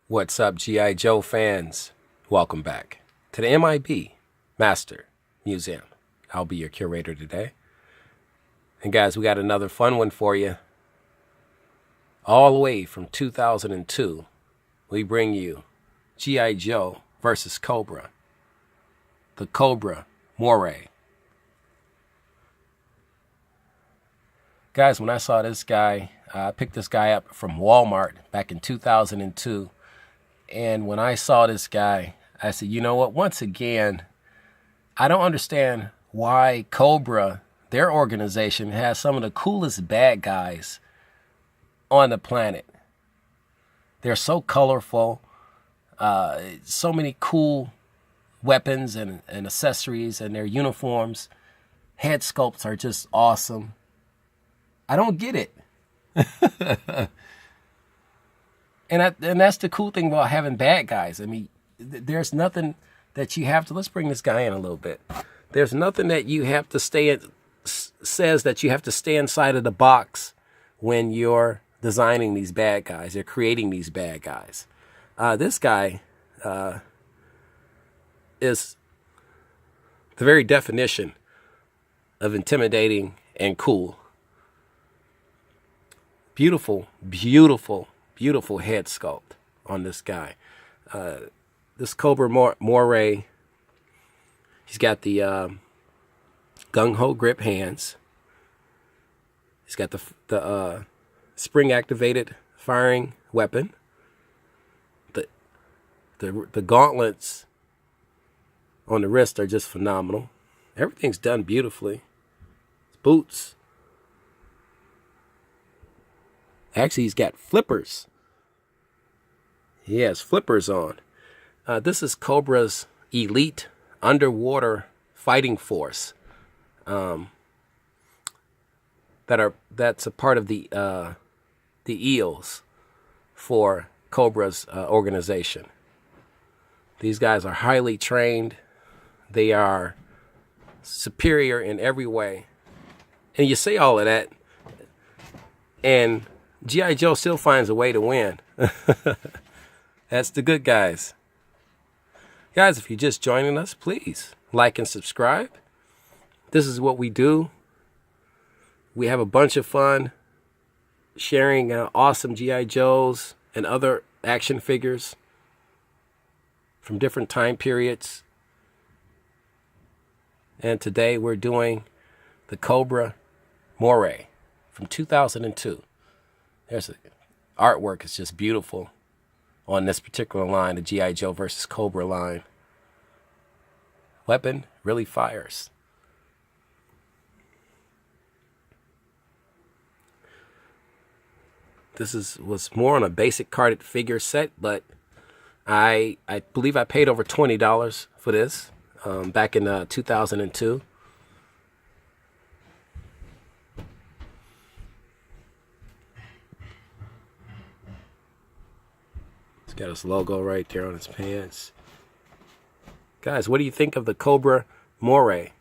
What's up, G.I. Joe fans? Welcome back to the M.I.B. Master Museum. I'll be your curator today. And guys, we got another fun one for you. All the way from 2002, we bring you G.I. Joe versus Cobra. The Cobra Moray. Guys, when I saw this guy, I picked this guy up from Walmart back in 2002. And when I saw this guy, I said, you know what? Once again, I don't understand why Cobra, their organization, has some of the coolest bad guys on the planet. They're so colorful, so many cool weapons and accessories, and their uniforms, head sculpts are just awesome. I don't get it. And that's the cool thing about having bad guys. I mean, there's nothing that you have to, let's bring this guy in a little bit. There's nothing that you have to says that you have to stay inside of the box when you're designing these bad guys. You're creating these bad guys. This guy is the very definition of intimidating and cool. Beautiful, beautiful, beautiful head sculpt on this guy. This Cobra Moray, he's got the gung-ho grip hands. He's got the spring-activated firing weapon. The gauntlets on the wrist are just phenomenal. Everything's done beautifully. His boots. Actually, he's got flippers. He has flippers on. This is Cobra's elite underwater fighting force. That's a part of the EELs for Cobra's organization. These guys are highly trained. They are superior in every way. And you say all of that, and G.I. Joe still finds a way to win. That's the good guys. Guys, if you're just joining us, please like and subscribe. This is what we do. We have a bunch of fun sharing awesome G.I. Joes and other action figures from different time periods. And today we're doing the Cobra Moray from 2002. There's artwork is just beautiful on this particular line, the G.I. Joe versus Cobra line. Weapon really fires. This was more on a basic carded figure set, but I believe I paid over $20 for this back in 2002. He's got his logo right there on his pants. Guys, what do you think of the Cobra Moray?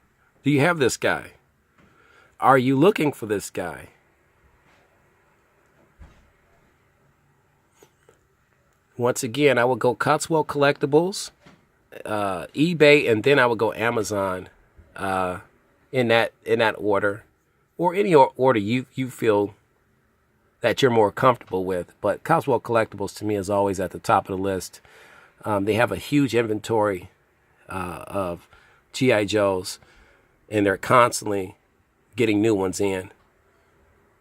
Do you have this guy? Are you looking for this guy? Once again, I will go Cotswold Collectibles, eBay, and then I will go Amazon in that order, or any order you feel that you're more comfortable with. But Cotswold Collectibles to me is always at the top of the list. They have a huge inventory of G.I. Joes, and they're constantly getting new ones in,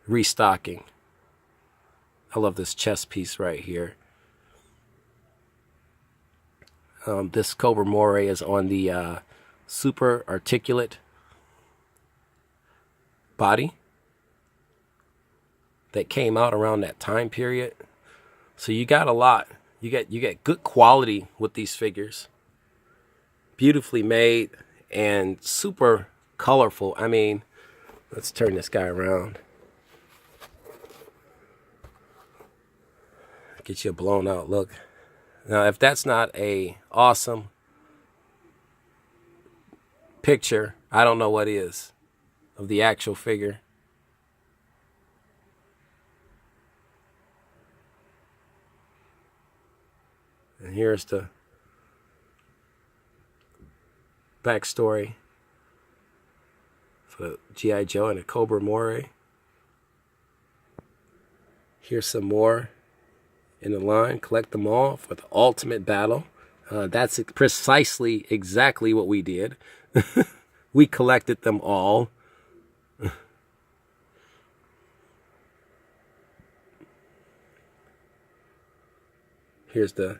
restocking. I love this chest piece right here. This Cobra Moray is on the super articulate body that came out around that time period. So you got a lot. You get good quality with these figures. Beautifully made and super colorful. I mean, let's turn this guy around. Get you a blown out look. Now, if that's not a awesome picture, I don't know what is of the actual figure. And here's the backstory for Gi.Joe and the Cobra Moray. Here's some more in the line. Collect them all for the ultimate battle. That's precisely exactly what we did. We collected them all. Here's the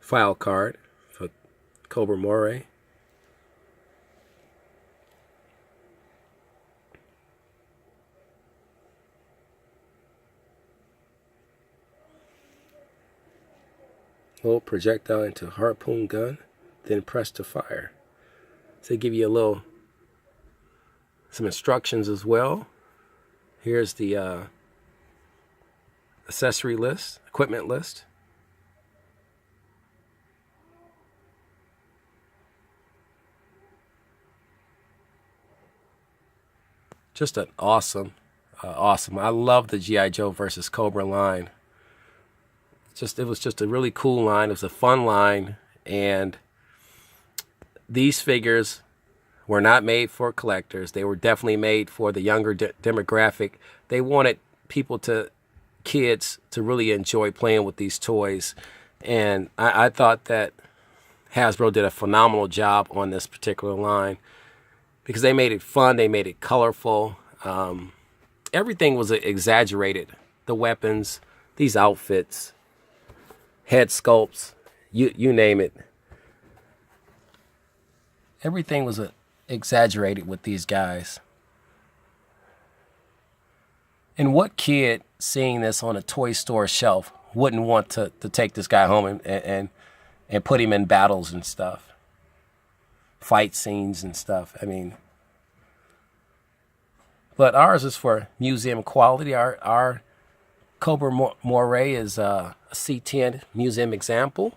file card for Cobra Moray. Load projectile into harpoon gun, then press to fire. So they give you some instructions as well. Here's the accessory list, equipment list. Just an awesome. I love the Gi.Joe versus Cobra line. It was just a really cool line. It was a fun line, and these figures were not made for collectors. They were definitely made for the younger demographic. They wanted kids to really enjoy playing with these toys, and I thought that Hasbro did a phenomenal job on this particular line because they made it fun, they made it colorful. Everything was exaggerated. The weapons, these outfits, head sculpts, you name it. Everything was exaggerated with these guys. And what kid seeing this on a toy store shelf wouldn't want to take this guy home and put him in battles and stuff? Fight scenes and stuff. I mean, but ours is for museum quality. Our Cobra Moray is a C10 museum example.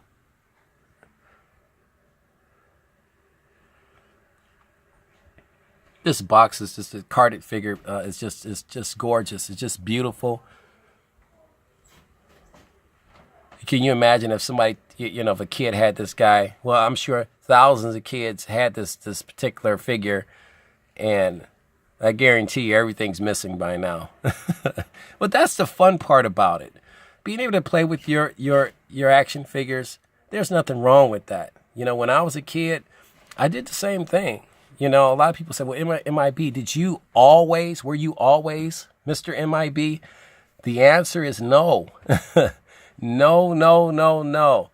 This box is just a carded figure. It's just gorgeous. It's just beautiful. Can you imagine if somebody, if a kid had this guy? Well, I'm sure thousands of kids had this particular figure, and I guarantee you everything's missing by now. But that's the fun part about it. Being able to play with your action figures, there's nothing wrong with that. When I was a kid, I did the same thing. A lot of people say, well, M.I.B, were you always Mr. M.I.B? The answer is no. No.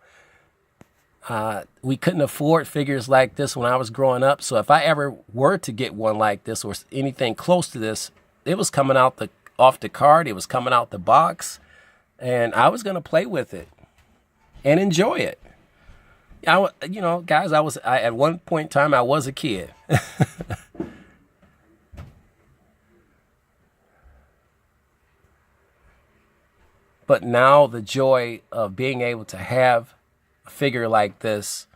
We couldn't afford figures like this when I was growing up. So if I ever were to get one like this or anything close to this, it was coming out off the card. It was coming out the box. And I was going to play with it and enjoy it. Guys, at one point in time, I was a kid. But now the joy of being able to have a figure like this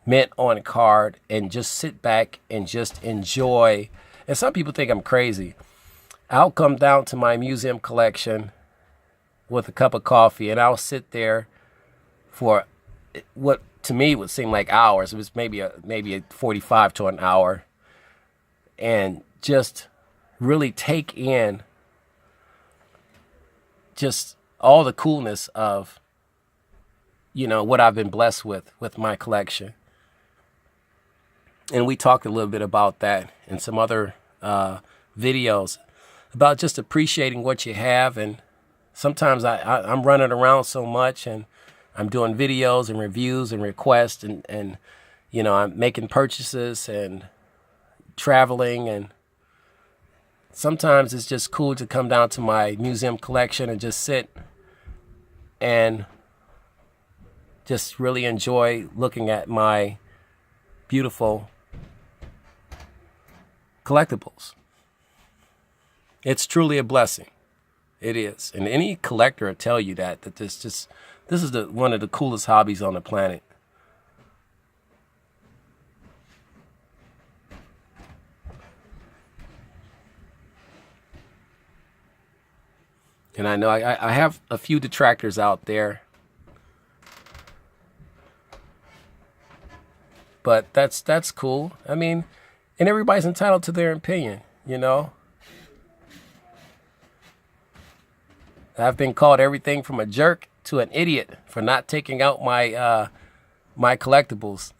mint on a card and just sit back and just enjoy. And some people think I'm crazy. I'll come down to my museum collection with a cup of coffee and I'll sit there for what to me would seem like hours. It was maybe a 45 to an hour, and just really take in just all the coolness of what I've been blessed with my collection. And we talked a little bit about that in some other videos about just appreciating what you have. And sometimes I'm running around so much, and I'm doing videos and reviews and requests, and I'm making purchases and traveling, and sometimes it's just cool to come down to my museum collection and just sit and just really enjoy looking at my beautiful collectibles. It's truly a blessing. It is. And any collector will tell you that this is one of the coolest hobbies on the planet. And I know I have a few detractors out there But that's cool. I mean, and everybody's entitled to their opinion, you know. I've been called everything from a jerk to an idiot for not taking out my collectibles,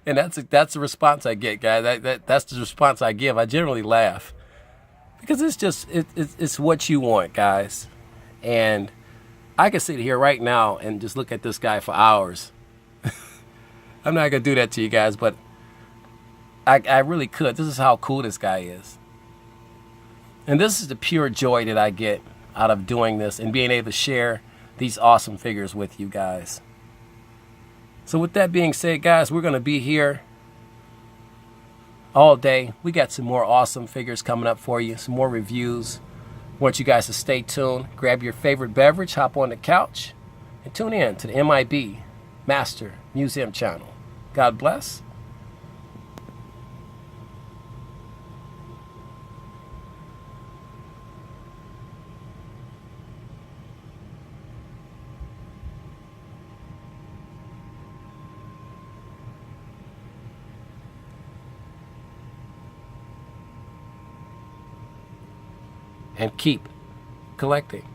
and that's the response I get, guys. That's the response I give. I generally laugh because it's just it's what you want, guys. And I can sit here right now and just look at this guy for hours. I'm not gonna do that to you guys, but I really could. This is how cool this guy is, and this is the pure joy that I get out of doing this and being able to share these awesome figures with you guys. So with that being said, guys, we're going to be here all day. We got some more awesome figures coming up for you, some more reviews. I want you guys to stay tuned. Grab your favorite beverage, hop on the couch, and tune in to the M.I.B. Master Museum channel. God bless. And keep collecting.